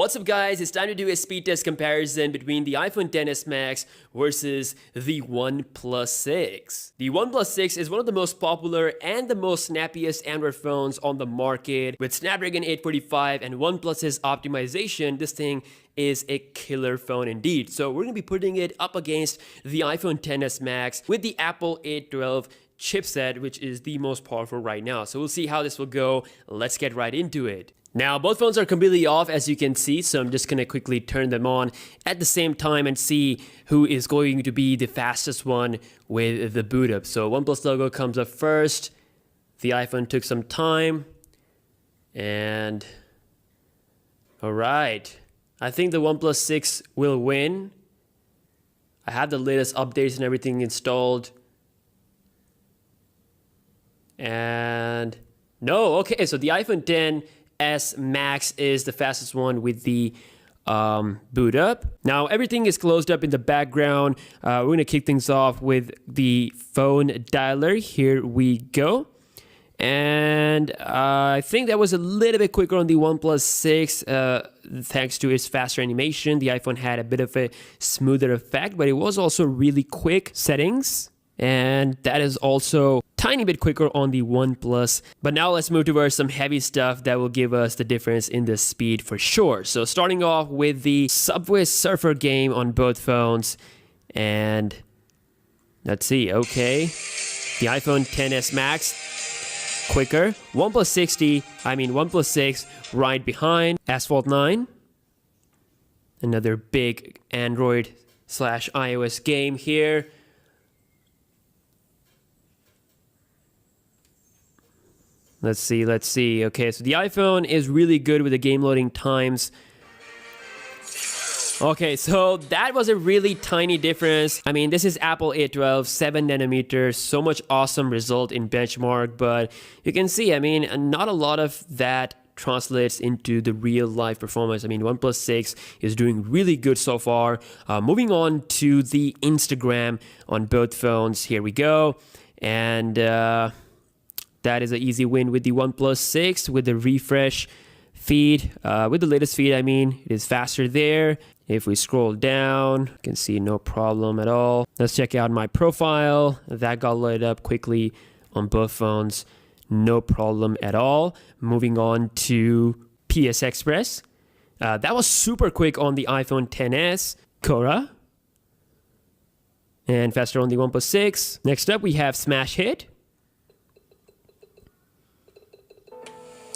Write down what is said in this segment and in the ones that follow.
What's up guys, it's time to do a speed test comparison between the iPhone XS Max versus the OnePlus 6. The OnePlus 6 is one of the most popular and the most snappiest Android phones on the market. With Snapdragon 845 and OnePlus's optimization, this thing is a killer phone indeed. So we're going to be putting it up against the iPhone XS Max with the Apple A12 chipset, which is the most powerful right now. So we'll see how this will go. Let's get right into it. Now, both phones are completely off, as you can see, so I'm just going to quickly turn them on at the same time and see who is going to be the fastest one with the boot up. So OnePlus logo comes up first. The iPhone took some time. And all right, I think the OnePlus 6 will win. I have the latest updates and everything installed. And no, okay, so the iPhone XS Max is the fastest one with the boot up. Now everything is closed up in the background. We're gonna kick things off with the phone dialer. Here we go. And I think that was a little bit quicker on the OnePlus 6 thanks to its faster animation. The iPhone had a bit of a smoother effect, but it was also really quick settings. And that is also tiny bit quicker on the OnePlus. But now let's move towards some heavy stuff that will give us the difference in the speed for sure. So starting off with the Subway Surfer game on both phones. And let's see, okay. The iPhone XS Max, quicker. OnePlus 6 right behind. Asphalt 9. Another big Android/iOS game here. Let's see. Okay, so the iPhone is really good with the game loading times. Okay, so that was a really tiny difference. I mean, this is Apple A12, 7 nanometers, so much awesome result in benchmark, but you can see, I mean, not a lot of that translates into the real life performance. I mean, OnePlus 6 is doing really good so far. Moving on to the Instagram on both phones. Here we go. And that is an easy win with the OnePlus 6 with the refresh feed. With the latest feed, I mean, it is faster there. If we scroll down, you can see no problem at all. Let's check out my profile. That got lit up quickly on both phones. No problem at all. Moving on to PS Express. That was super quick on the iPhone XS. Cora. And faster on the OnePlus 6. Next up, we have Smash Hit.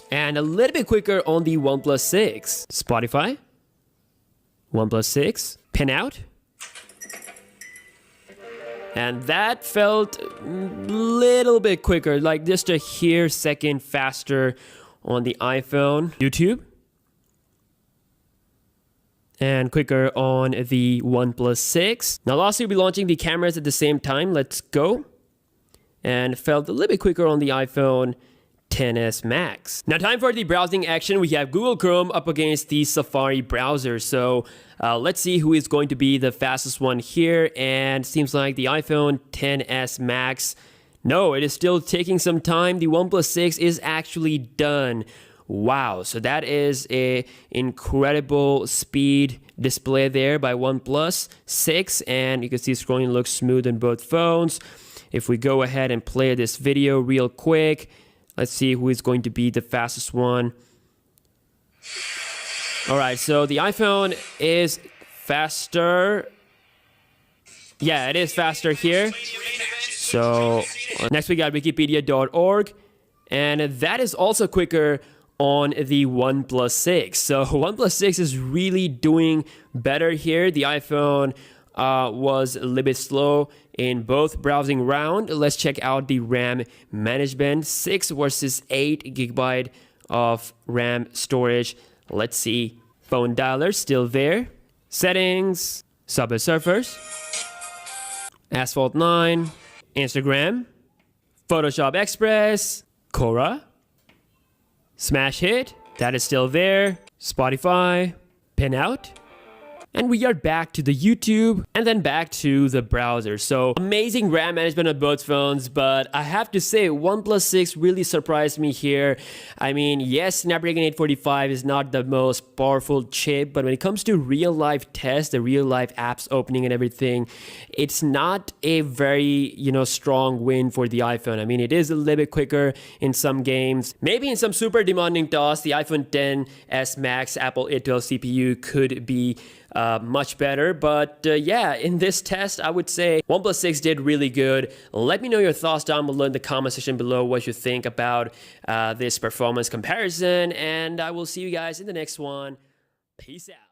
And a little bit quicker on the OnePlus 6. Spotify. OnePlus 6. Pin out. And that felt a little bit quicker, like just a hair second faster on the iPhone. YouTube. And quicker on the OnePlus 6. Now lastly, we'll be launching the cameras at the same time. Let's go. And felt a little bit quicker on the iPhone XS Max. Now time for the browsing action. We have Google Chrome up against the Safari browser. So let's see who is going to be the fastest one here. And seems like the iPhone XS Max. No, it is still taking some time. The OnePlus 6 is actually done. Wow, so that is a incredible speed display there by OnePlus 6. And you can see scrolling looks smooth on both phones. If we go ahead and play this video real quick, let's see who is going to be the fastest one. All right, so the iPhone is faster. Yeah, it is faster here. So next we got wikipedia.org. And that is also quicker on the OnePlus 6. So OnePlus 6 is really doing better here. The iPhone was a little bit slow in both browsing round. Let's check out the RAM management. 6 versus 8 gigabyte of RAM storage. Let's see. Phone dialer still there. Settings. Subway Surfers. Asphalt 9. Instagram. Photoshop Express. Cora. Smash Hit. That is still there. Spotify. Pin out. And we are back to the YouTube and then back to the browser. So amazing RAM management on both phones, but I have to say OnePlus 6 really surprised me here. I mean, yes, Snapdragon 845 is not the most powerful chip, but when it comes to real life tests, the real life apps opening and everything, it's not a very, strong win for the iPhone. I mean, it is a little bit quicker in some games. Maybe in some super demanding tasks, the iPhone XS Max Apple A12 CPU could be much better, but yeah, in this test I would say OnePlus 6 did really good. Let me know your thoughts down below in the comment section below, what you think about this performance comparison, and I will see you guys in the next one. Peace out.